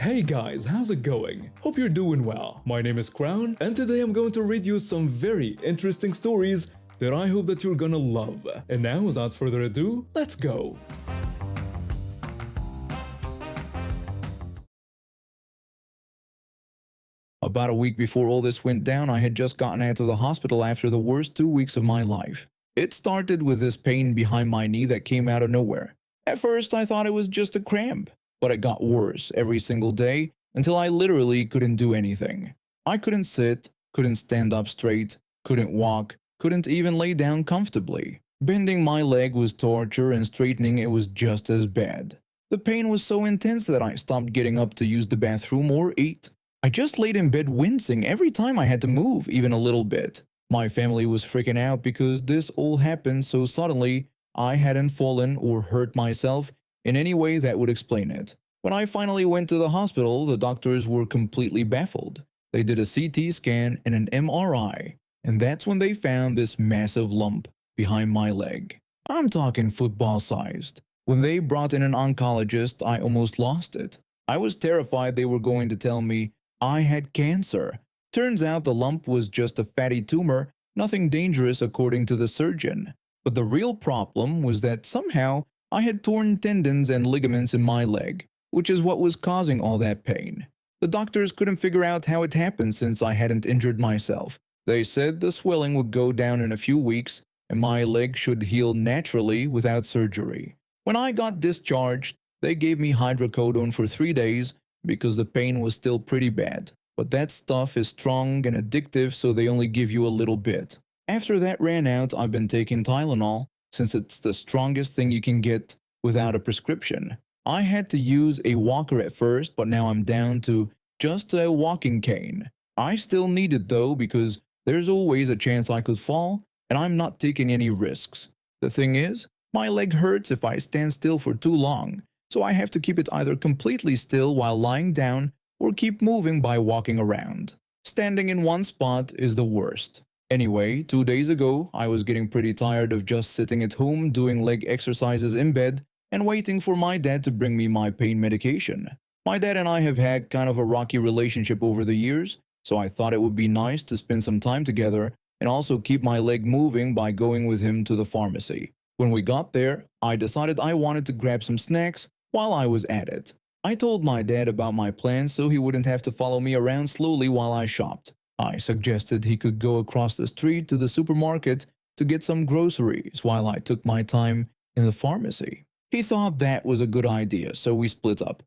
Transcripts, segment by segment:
Hey guys, how's it going? Hope you're doing well. My name is Crown, and today I'm going to read you some very interesting stories that I hope that you're gonna love. And now, without further ado, let's go! About a week before all this went down, I had just gotten out of the hospital after the worst 2 weeks of my life. It started with this pain behind my knee that came out of nowhere. At first, I thought it was just a cramp, but it got worse every single day until I literally couldn't do anything. I couldn't sit, couldn't stand up straight, couldn't walk, couldn't even lay down comfortably. Bending my leg was torture and straightening it was just as bad. The pain was so intense that I stopped getting up to use the bathroom or eat. I just laid in bed wincing every time I had to move, even a little bit. My family was freaking out because this all happened so suddenly. I hadn't fallen or hurt myself in any way that would explain it. When I finally went to the hospital, the doctors were completely baffled. They did a CT scan and an MRI, and that's when they found this massive lump behind my leg. I'm talking football-sized. When they brought in an oncologist, I almost lost it. I was terrified they were going to tell me I had cancer. Turns out the lump was just a fatty tumor, nothing dangerous according to the surgeon. But the real problem was that somehow I had torn tendons and ligaments in my leg, which is what was causing all that pain. The doctors couldn't figure out how it happened since I hadn't injured myself. They said the swelling would go down in a few weeks and my leg should heal naturally without surgery. When I got discharged, they gave me hydrocodone for 3 days because the pain was still pretty bad. But that stuff is strong and addictive, so they only give you a little bit. After that ran out, I've been taking Tylenol, since it's the strongest thing you can get without a prescription. I had to use a walker at first, but now I'm down to just a walking cane. I still need it though because there's always a chance I could fall, and I'm not taking any risks. The thing is, my leg hurts if I stand still for too long, so I have to keep it either completely still while lying down or keep moving by walking around. Standing in one spot is the worst. Anyway, 2 days ago, I was getting pretty tired of just sitting at home doing leg exercises in bed and waiting for my dad to bring me my pain medication. My dad and I have had kind of a rocky relationship over the years, so I thought it would be nice to spend some time together and also keep my leg moving by going with him to the pharmacy. When we got there, I decided I wanted to grab some snacks while I was at it. I told my dad about my plans so he wouldn't have to follow me around slowly while I shopped. I suggested he could go across the street to the supermarket to get some groceries while I took my time in the pharmacy. He thought that was a good idea, so we split up.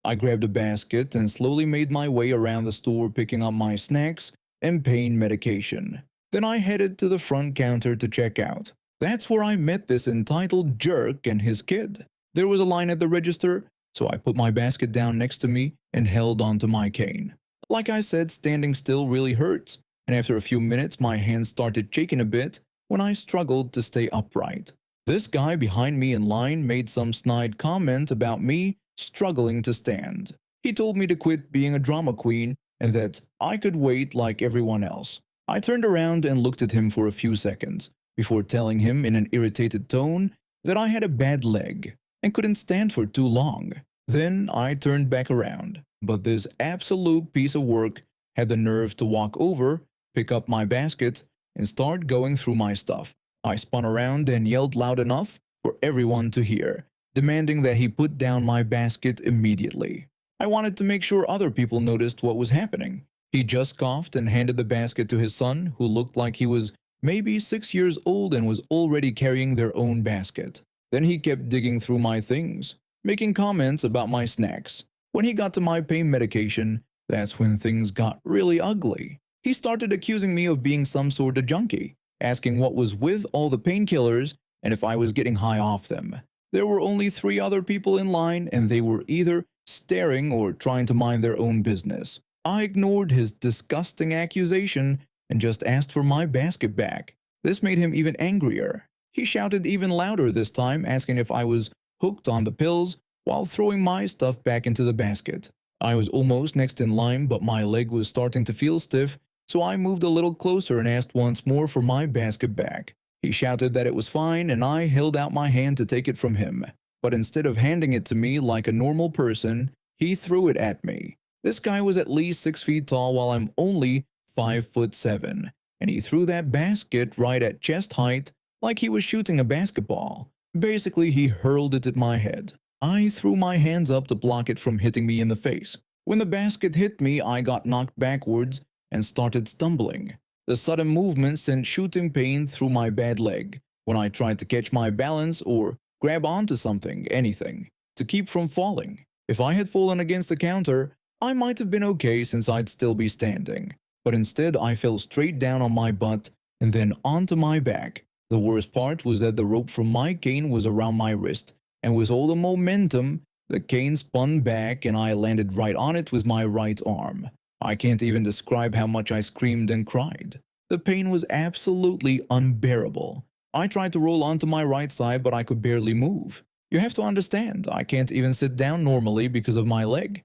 I grabbed a basket and slowly made my way around the store picking up my snacks and pain medication. Then I headed to the front counter to check out. That's where I met this entitled jerk and his kid. There was a line at the register, so I put my basket down next to me and held onto my cane. Like I said, standing still really hurts, and after a few minutes my hands started shaking a bit when I struggled to stay upright. This guy behind me in line made some snide comment about me struggling to stand. He told me to quit being a drama queen and that I could wait like everyone else. I turned around and looked at him for a few seconds before telling him in an irritated tone that I had a bad leg and couldn't stand for too long. Then I turned back around, but this absolute piece of work had the nerve to walk over, pick up my basket, and start going through my stuff. I spun around and yelled loud enough for everyone to hear, demanding that he put down my basket immediately. I wanted to make sure other people noticed what was happening. He just coughed and handed the basket to his son, who looked like he was maybe 6 years old and was already carrying their own basket. Then he kept digging through my things, making comments about my snacks. When he got to my pain medication, that's when things got really ugly. He started accusing me of being some sort of junkie, asking what was with all the painkillers and if I was getting high off them. There were only 3 other people in line and they were either staring or trying to mind their own business. I ignored his disgusting accusation and just asked for my basket back. This made him even angrier. He shouted even louder this time, asking if I was hooked on the pills while throwing my stuff back into the basket. I was almost next in line, but my leg was starting to feel stiff, so I moved a little closer and asked once more for my basket back. He shouted that it was fine and I held out my hand to take it from him. But instead of handing it to me like a normal person, He threw it at me. This guy was at least 6 feet tall while I'm only 5'7", and he threw that basket right at chest height like he was shooting a basketball. Basically, he hurled it at my head. I threw my hands up to block it from hitting me in the face. When the basket hit me, I got knocked backwards and started stumbling. The sudden movement sent shooting pain through my bad leg when I tried to catch my balance or grab onto something, anything, to keep from falling. If I had fallen against the counter, I might have been okay since I'd still be standing. But instead, I fell straight down on my butt and then onto my back. The worst part was that the rope from my cane was around my wrist, and with all the momentum, the cane spun back and I landed right on it with my right arm. I can't even describe how much I screamed and cried. The pain was absolutely unbearable. I tried to roll onto my right side, but I could barely move. You have to understand, I can't even sit down normally because of my leg.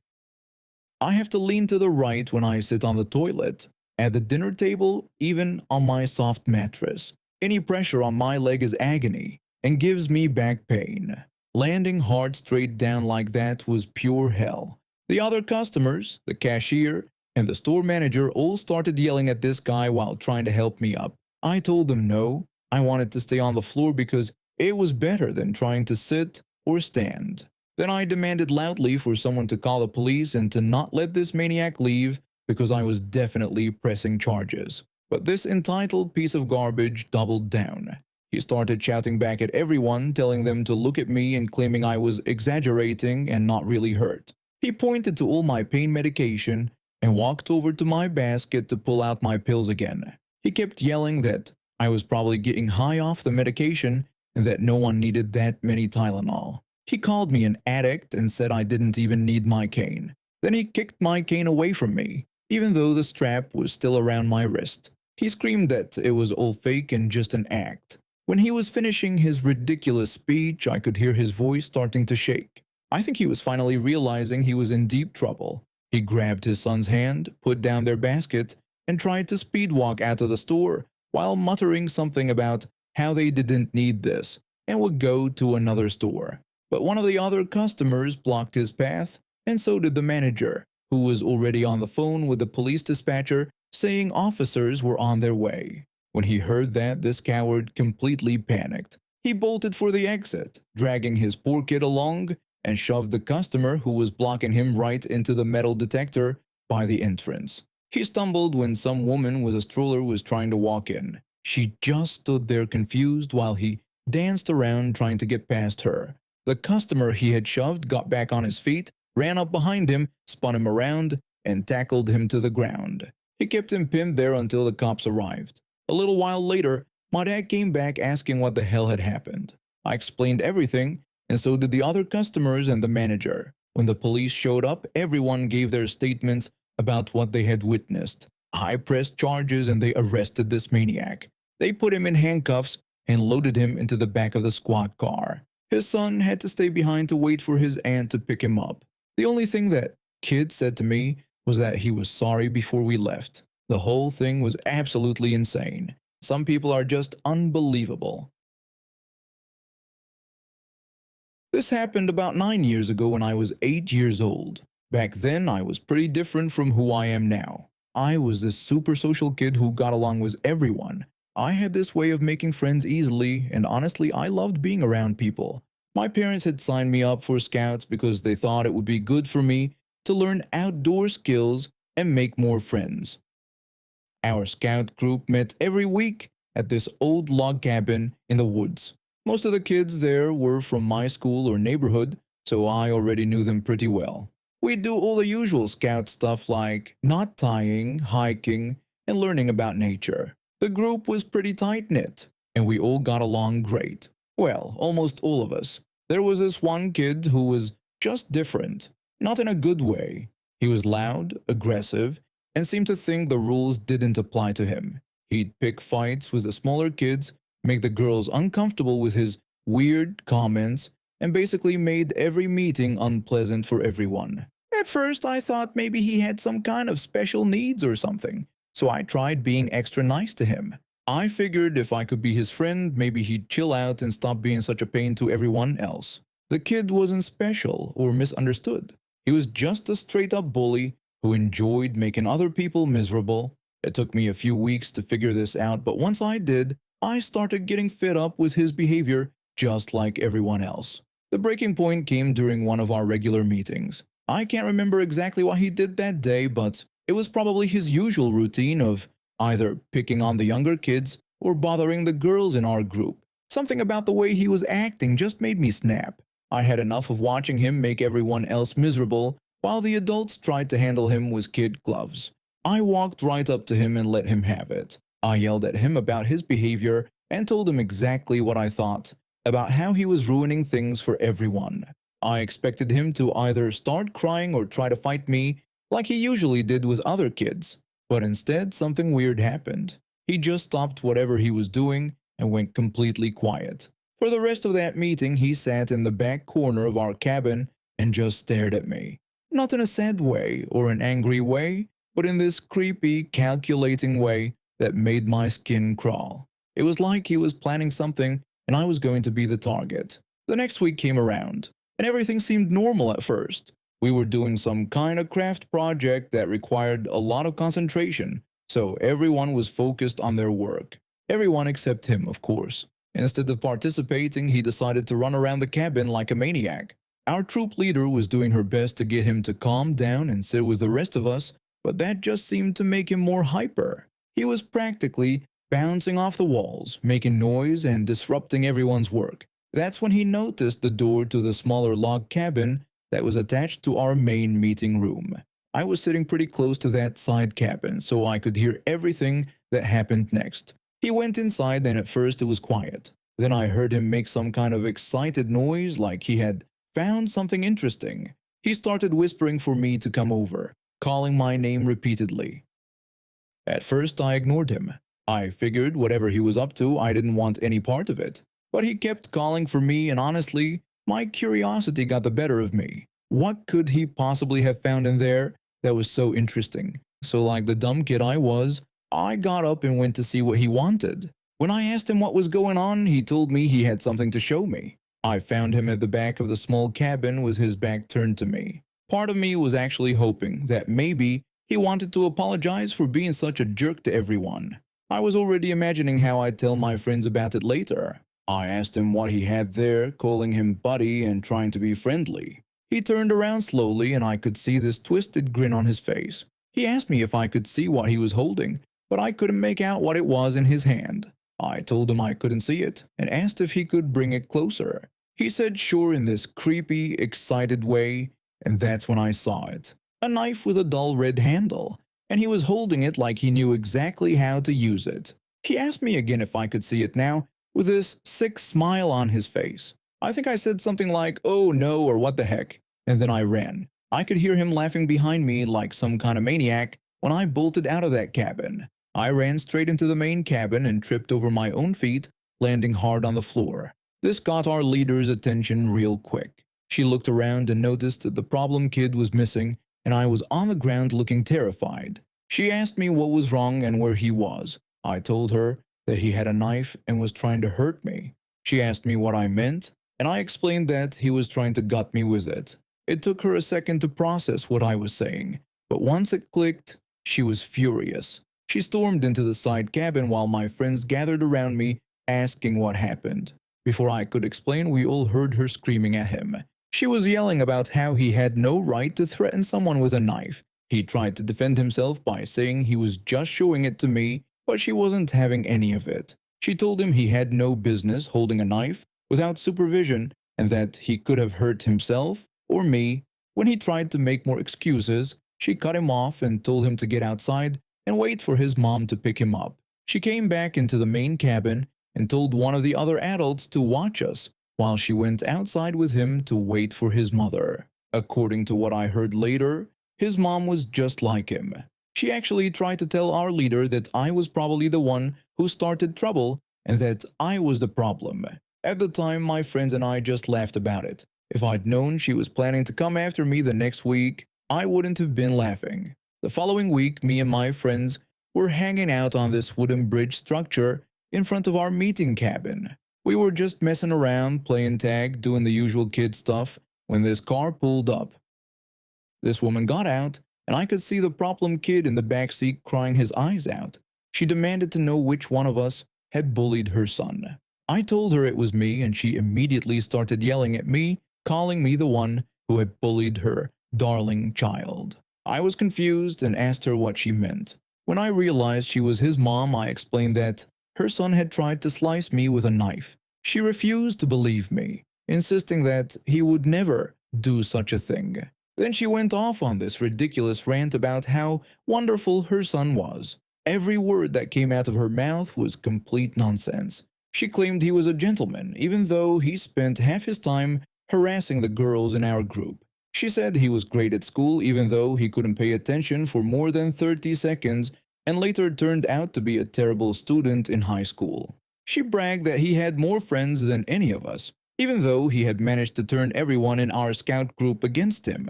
I have to lean to the right when I sit on the toilet, at the dinner table, even on my soft mattress. Any pressure on my leg is agony and gives me back pain. Landing hard straight down like that was pure hell. The other customers, the cashier, and the store manager all started yelling at this guy while trying to help me up. I told them no, I wanted to stay on the floor because it was better than trying to sit or stand. Then I demanded loudly for someone to call the police and to not let this maniac leave because I was definitely pressing charges. But this entitled piece of garbage doubled down. He started shouting back at everyone, telling them to look at me and claiming I was exaggerating and not really hurt. He pointed to all my pain medication and walked over to my basket to pull out my pills again. He kept yelling that I was probably getting high off the medication and that no one needed that many Tylenol. He called me an addict and said I didn't even need my cane. Then he kicked my cane away from me, even though the strap was still around my wrist. He screamed that it was all fake and just an act. When he was finishing his ridiculous speech, I could hear his voice starting to shake. I think he was finally realizing he was in deep trouble. He grabbed his son's hand, put down their basket, and tried to speed walk out of the store while muttering something about how they didn't need this and would go to another store. But one of the other customers blocked his path, and so did the manager, who was already on the phone with the police dispatcher saying officers were on their way. When he heard that, this coward completely panicked. He bolted for the exit, dragging his poor kid along, and shoved the customer who was blocking him right into the metal detector by the entrance. He stumbled when some woman with a stroller was trying to walk in. She just stood there confused while he danced around trying to get past her. The customer he had shoved got back on his feet, ran up behind him, spun him around, and tackled him to the ground. He kept him pinned there until the cops arrived. A little while later, my dad came back asking what the hell had happened. I explained everything, and so did the other customers and the manager. When the police showed up, everyone gave their statements about what they had witnessed. I pressed charges and they arrested this maniac. They put him in handcuffs and loaded him into the back of the squad car. His son had to stay behind to wait for his aunt to pick him up. The only thing that kid said to me was that he was sorry before we left. The whole thing was absolutely insane. Some people are just unbelievable. This happened about 9 years ago when I was 8 years old. Back then, I was pretty different from who I am now. I was this super social kid who got along with everyone. I had this way of making friends easily, and honestly, I loved being around people. My parents had signed me up for Scouts because they thought it would be good for me to learn outdoor skills and make more friends. Our Scout group met every week at this old log cabin in the woods. Most of the kids there were from my school or neighborhood, so I already knew them pretty well. We'd do all the usual Scout stuff like knot tying, hiking, and learning about nature. The group was pretty tight-knit, and we all got along great. Well, almost all of us. There was this one kid who was just different, not in a good way. He was loud, aggressive, and seemed to think the rules didn't apply to him. He'd pick fights with the smaller kids, make the girls uncomfortable with his weird comments, and basically made every meeting unpleasant for everyone. At first, I thought maybe he had some kind of special needs or something, so I tried being extra nice to him. I figured if I could be his friend, maybe he'd chill out and stop being such a pain to everyone else. The kid wasn't special or misunderstood. He was just a straight up bully who enjoyed making other people miserable. It took me a few weeks to figure this out, but once I did, I started getting fed up with his behavior just like everyone else. The breaking point came during one of our regular meetings. I can't remember exactly what he did that day, but it was probably his usual routine of either picking on the younger kids or bothering the girls in our group. Something about the way he was acting just made me snap. I had enough of watching him make everyone else miserable while the adults tried to handle him with kid gloves. I walked right up to him and let him have it. I yelled at him about his behavior and told him exactly what I thought about how he was ruining things for everyone. I expected him to either start crying or try to fight me like he usually did with other kids, but instead something weird happened. He just stopped whatever he was doing and went completely quiet. For the rest of that meeting, he sat in the back corner of our cabin and just stared at me. Not in a sad way or an angry way, but in this creepy, calculating way that made my skin crawl. It was like he was planning something and I was going to be the target. The next week came around, and everything seemed normal at first. We were doing some kind of craft project that required a lot of concentration, so everyone was focused on their work. Everyone except him, of course. Instead of participating, he decided to run around the cabin like a maniac. Our troop leader was doing her best to get him to calm down and sit with the rest of us, but that just seemed to make him more hyper. He was practically bouncing off the walls, making noise and disrupting everyone's work. That's when he noticed the door to the smaller log cabin that was attached to our main meeting room. I was sitting pretty close to that side cabin, so I could hear everything that happened next. He went inside and at first it was quiet. Then I heard him make some kind of excited noise like he had found something interesting. He started whispering for me to come over, calling my name repeatedly. At first I ignored him. I figured whatever he was up to, I didn't want any part of it. But he kept calling for me and honestly, my curiosity got the better of me. What could he possibly have found in there that was so interesting? So like the dumb kid I was, I got up and went to see what he wanted. When I asked him what was going on, he told me he had something to show me. I found him at the back of the small cabin with his back turned to me. Part of me was actually hoping that maybe he wanted to apologize for being such a jerk to everyone. I was already imagining how I'd tell my friends about it later. I asked him what he had there, calling him buddy and trying to be friendly. He turned around slowly and I could see this twisted grin on his face. He asked me if I could see what he was holding, but I couldn't make out what it was in his hand. I told him I couldn't see it and asked if he could bring it closer. He said sure in this creepy, excited way, and that's when I saw it. A knife with a dull red handle, and he was holding it like he knew exactly how to use it. He asked me again if I could see it now, with this sick smile on his face. I think I said something like, "Oh no," or "what the heck," and then I ran. I could hear him laughing behind me like some kind of maniac when I bolted out of that cabin. I ran straight into the main cabin and tripped over my own feet, landing hard on the floor. This got our leader's attention real quick. She looked around and noticed that the problem kid was missing, and I was on the ground looking terrified. She asked me what was wrong and where he was. I told her that he had a knife and was trying to hurt me. She asked me what I meant, and I explained that he was trying to gut me with it. It took her a second to process what I was saying, but once it clicked, she was furious. She stormed into the side cabin while my friends gathered around me, asking what happened. Before I could explain, we all heard her screaming at him. She was yelling about how he had no right to threaten someone with a knife. He tried to defend himself by saying he was just showing it to me, but she wasn't having any of it. She told him he had no business holding a knife without supervision and that he could have hurt himself or me. When he tried to make more excuses, she cut him off and told him to get outside and wait for his mom to pick him up. She came back into the main cabin and told one of the other adults to watch us while she went outside with him to wait for his mother. According to what I heard later, his mom was just like him. She actually tried to tell our leader that I was probably the one who started trouble and that I was the problem. At the time, my friends and I just laughed about it. If I'd known she was planning to come after me the next week, I wouldn't have been laughing. The following week, me and my friends were hanging out on this wooden bridge structure in front of our meeting cabin. We were just messing around, playing tag, doing the usual kid stuff, when this car pulled up. This woman got out, and I could see the problem kid in the back seat crying his eyes out. She demanded to know which one of us had bullied her son. I told her it was me, and she immediately started yelling at me, calling me the one who had bullied her darling child. I was confused and asked her what she meant. When I realized she was his mom, I explained that her son had tried to slice me with a knife. She refused to believe me, insisting that he would never do such a thing. Then she went off on this ridiculous rant about how wonderful her son was. Every word that came out of her mouth was complete nonsense. She claimed he was a gentleman, even though he spent half his time harassing the girls in our group. She said he was great at school, even though he couldn't pay attention for more than 30 seconds, and later turned out to be a terrible student in high school. She bragged that he had more friends than any of us, even though he had managed to turn everyone in our scout group against him.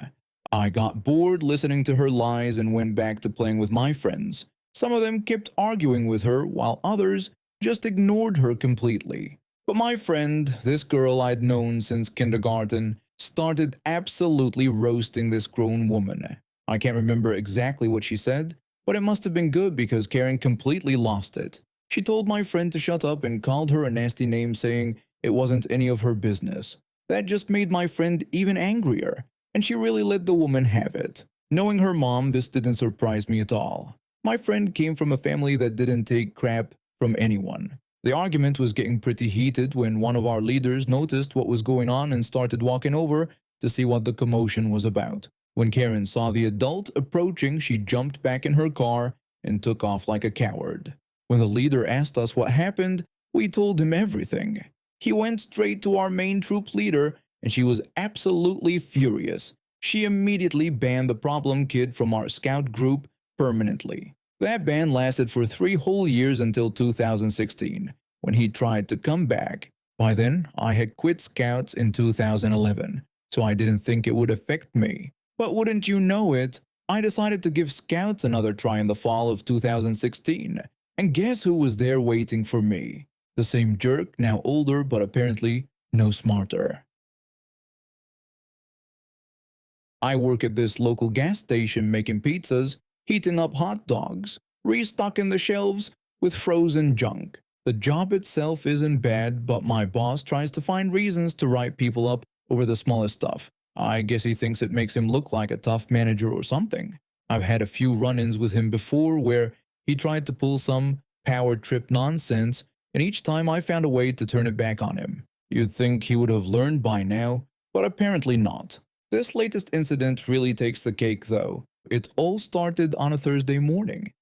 I got bored listening to her lies and went back to playing with my friends. Some of them kept arguing with her, while others just ignored her completely. But my friend, this girl I'd known since kindergarten, started absolutely roasting this grown woman. I can't remember exactly what she said, but it must have been good because Karen completely lost it. She told my friend to shut up and called her a nasty name, saying it wasn't any of her business. That just made my friend even angrier, and she really let the woman have it. Knowing her mom, this didn't surprise me at all. My friend came from a family that didn't take crap from anyone. The argument was getting pretty heated when one of our leaders noticed what was going on and started walking over to see what the commotion was about. When Karen saw the adult approaching, she jumped back in her car and took off like a coward. When the leader asked us what happened, we told him everything. He went straight to our main troop leader, and she was absolutely furious. She immediately banned the problem kid from our scout group permanently. That ban lasted for 3 whole years until 2016, when he tried to come back. By then, I had quit Scouts in 2011, so I didn't think it would affect me. But wouldn't you know it, I decided to give Scouts another try in the fall of 2016. And guess who was there waiting for me? The same jerk, now older but apparently no smarter. I work at this local gas station making pizzas, heating up hot dogs, restocking the shelves with frozen junk. The job itself isn't bad, but my boss tries to find reasons to write people up over the smallest stuff. I guess he thinks it makes him look like a tough manager or something. I've had a few run-ins with him before where he tried to pull some power trip nonsense, and each time I found a way to turn it back on him. You'd think he would have learned by now, but apparently not. This latest incident really takes the cake though. It all started on a Thursday morning.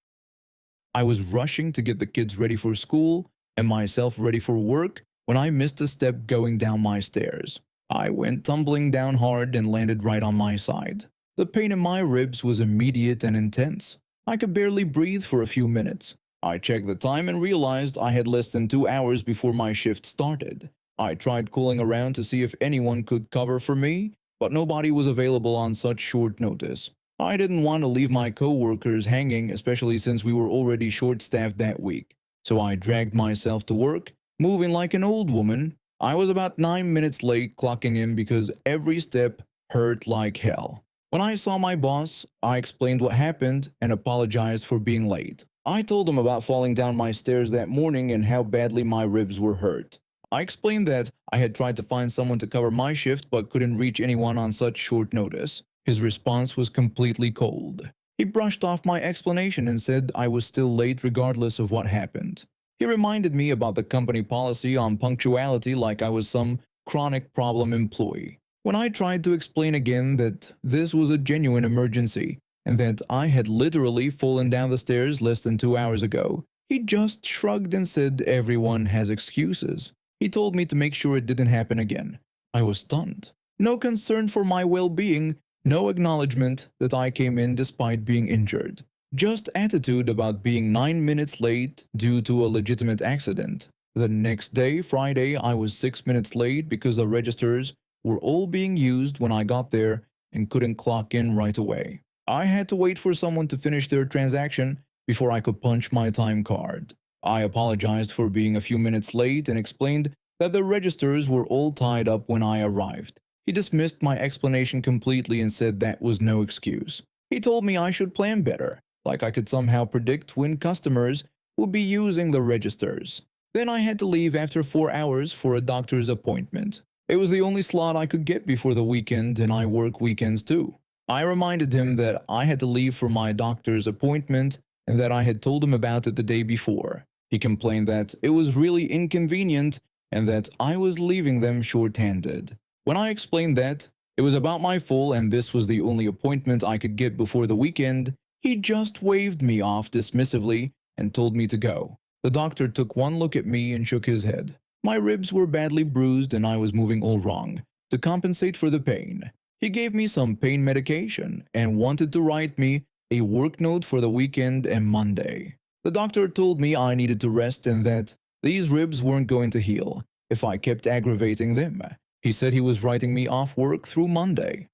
I was rushing to get the kids ready for school and myself ready for work when I missed a step going down my stairs. I went tumbling down hard and landed right on my side. The pain in my ribs was immediate and intense. I could barely breathe for a few minutes. I checked the time and realized I had less than 2 hours before my shift started. I tried calling around to see if anyone could cover for me, but nobody was available on such short notice. I didn't want to leave my co-workers hanging, especially since we were already short-staffed that week. So I dragged myself to work, moving like an old woman. I was about 9 minutes late clocking in because every step hurt like hell. When I saw my boss, I explained what happened and apologized for being late. I told him about falling down my stairs that morning and how badly my ribs were hurt. I explained that I had tried to find someone to cover my shift but couldn't reach anyone on such short notice. His response was completely cold. He brushed off my explanation and said I was still late regardless of what happened. He reminded me about the company policy on punctuality like I was some chronic problem employee. When I tried to explain again that this was a genuine emergency and that I had literally fallen down the stairs less than 2 hours ago, he just shrugged and said everyone has excuses. He told me to make sure it didn't happen again. I was stunned. No concern for my well-being, no acknowledgement that I came in despite being injured. Just attitude about being 9 minutes late due to a legitimate accident. The next day, Friday, I was 6 minutes late because the registers were all being used when I got there and couldn't clock in right away. I had to wait for someone to finish their transaction before I could punch my time card. I apologized for being a few minutes late and explained that the registers were all tied up when I arrived. He dismissed my explanation completely and said that was no excuse. He told me I should plan better, like I could somehow predict when customers would be using the registers. Then I had to leave after 4 hours for a doctor's appointment. It was the only slot I could get before the weekend, and I work weekends too. I reminded him that I had to leave for my doctor's appointment and that I had told him about it the day before. He complained that it was really inconvenient and that I was leaving them short-handed. When I explained that it was about my fault and this was the only appointment I could get before the weekend, he just waved me off dismissively and told me to go. The doctor took one look at me and shook his head. My ribs were badly bruised and I was moving all wrong. To compensate for the pain, he gave me some pain medication and wanted to write me a work note for the weekend and Monday. The doctor told me I needed to rest and that these ribs weren't going to heal if I kept aggravating them. He said he was writing me off work through Monday.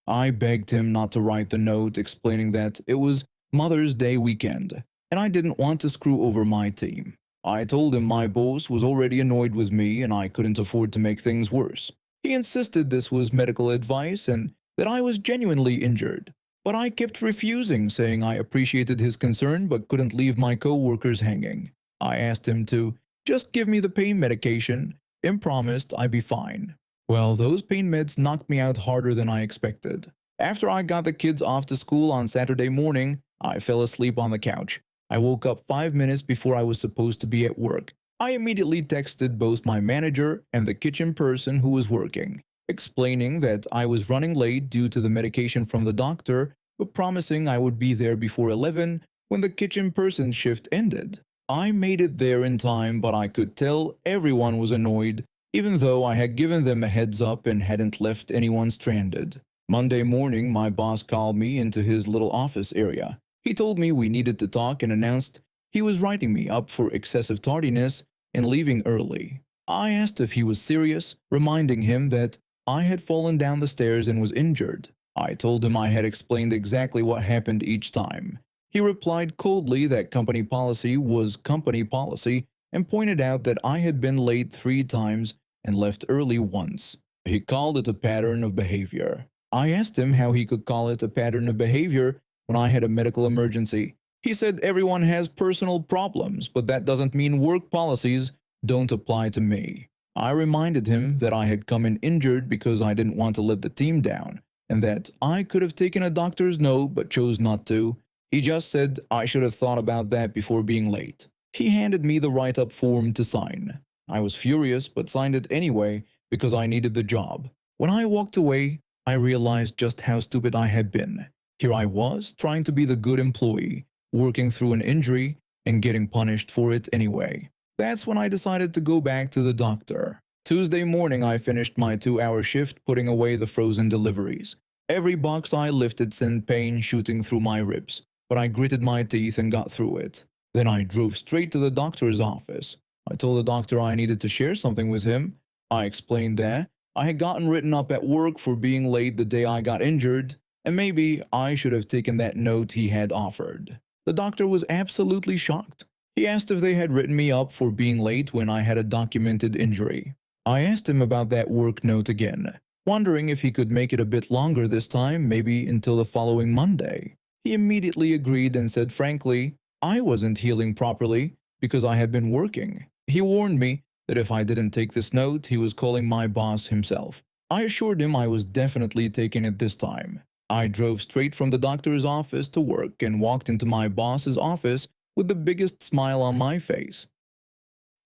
I begged him not to write the note, explaining that it was Mother's Day weekend and I didn't want to screw over my team. I told him my boss was already annoyed with me and I couldn't afford to make things worse. He insisted this was medical advice and that I was genuinely injured. But I kept refusing, saying I appreciated his concern but couldn't leave my co-workers hanging. I asked him to just give me the pain medication and promised I'd be fine. Well, those pain meds knocked me out harder than I expected. After I got the kids off to school on Saturday morning, I fell asleep on the couch. I woke up 5 minutes before I was supposed to be at work. I immediately texted both my manager and the kitchen person who was working, explaining that I was running late due to the medication from the doctor, but promising I would be there before 11 when the kitchen person's shift ended. I made it there in time, but I could tell everyone was annoyed, even though I had given them a heads up and hadn't left anyone stranded. Monday morning, my boss called me into his little office area. He told me we needed to talk and announced he was writing me up for excessive tardiness and leaving early. I asked if he was serious, reminding him that I had fallen down the stairs and was injured. I told him I had explained exactly what happened each time. He replied coldly that company policy was company policy and pointed out that I had been late 3 times and left early once. He called it a pattern of behavior. I asked him how he could call it a pattern of behavior when I had a medical emergency. He said everyone has personal problems, but that doesn't mean work policies don't apply to me. I reminded him that I had come in injured because I didn't want to let the team down, and that I could have taken a doctor's note but chose not to. He just said I should have thought about that before being late. He handed me the write-up form to sign. I was furious but signed it anyway because I needed the job. When I walked away, I realized just how stupid I had been. Here I was, trying to be the good employee, working through an injury and getting punished for it anyway. That's when I decided to go back to the doctor. Tuesday morning, I finished my 2-hour shift putting away the frozen deliveries. Every box I lifted sent pain shooting through my ribs, but I gritted my teeth and got through it. Then I drove straight to the doctor's office. I told the doctor I needed to share something with him. I explained that I had gotten written up at work for being late the day I got injured, and maybe I should have taken that note he had offered. The doctor was absolutely shocked. He asked if they had written me up for being late when I had a documented injury. I asked him about that work note again, wondering if he could make it a bit longer this time, maybe until the following Monday. He immediately agreed and said frankly, I wasn't healing properly because I had been working. He warned me that if I didn't take this note, he was calling my boss himself. I assured him I was definitely taking it this time. I drove straight from the doctor's office to work and walked into my boss's office with the biggest smile on my face.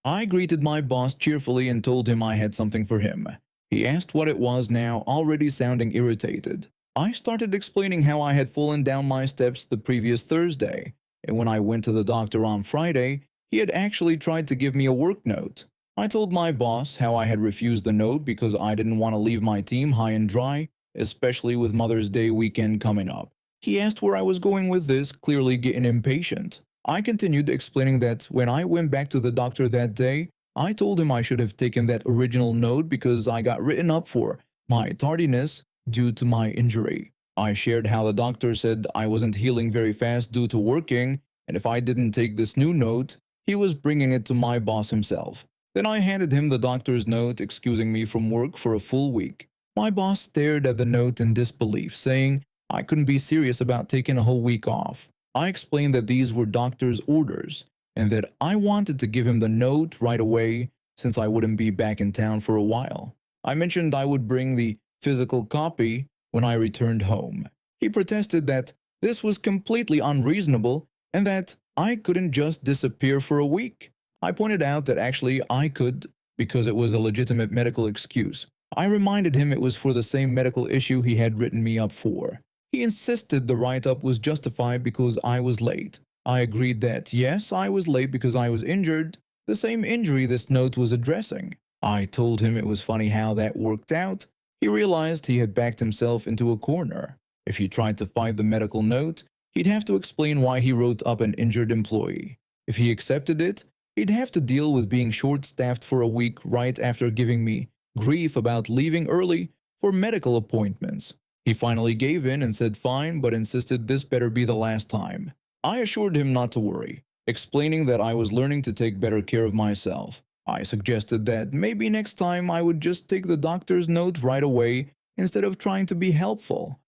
I greeted my boss cheerfully and told him I had something for him. He asked what it was now, already sounding irritated. I started explaining how I had fallen down my steps the previous Thursday, and when I went to the doctor on Friday, he had actually tried to give me a work note. I told my boss how I had refused the note because I didn't want to leave my team high and dry, especially with Mother's Day weekend coming up. He asked where I was going with this, clearly getting impatient. I continued explaining that when I went back to the doctor that day, I told him I should have taken that original note because I got written up for my tardiness due to my injury. I shared how the doctor said I wasn't healing very fast due to working, and if I didn't take this new note, he was bringing it to my boss himself. Then I handed him the doctor's note excusing me from work for a full week. My boss stared at the note in disbelief, saying I couldn't be serious about taking a whole week off. I explained that these were doctor's orders and that I wanted to give him the note right away since I wouldn't be back in town for a while. I mentioned I would bring the physical copy when I returned home. He protested that this was completely unreasonable and that I couldn't just disappear for a week. I pointed out that actually I could because it was a legitimate medical excuse. I reminded him it was for the same medical issue he had written me up for. He insisted the write-up was justified because I was late. I agreed that, yes, I was late because I was injured, the same injury this note was addressing. I told him it was funny how that worked out. He realized he had backed himself into a corner. If he tried to fight the medical note, he'd have to explain why he wrote up an injured employee. If he accepted it, he'd have to deal with being short-staffed for a week right after giving me grief about leaving early for medical appointments. He finally gave in and said fine, but insisted this better be the last time. I assured him not to worry, explaining that I was learning to take better care of myself. I suggested that maybe next time I would just take the doctor's note right away instead of trying to be helpful.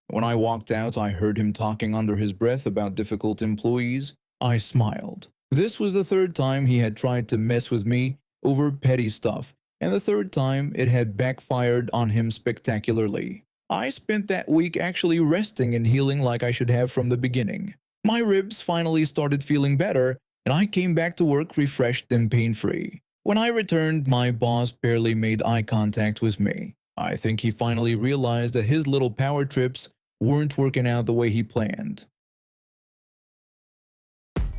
When I walked out, I heard him talking under his breath about difficult employees. I smiled. This was the third time he had tried to mess with me over petty stuff, and the third time it had backfired on him spectacularly. I spent that week actually resting and healing like I should have from the beginning. My ribs finally started feeling better, and I came back to work refreshed and pain-free. When I returned, my boss barely made eye contact with me. I think he finally realized that his little power trips weren't working out the way he planned.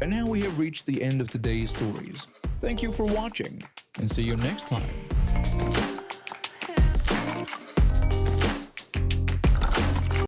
And now we have reached the end of today's stories. Thank you for watching, and see you next time.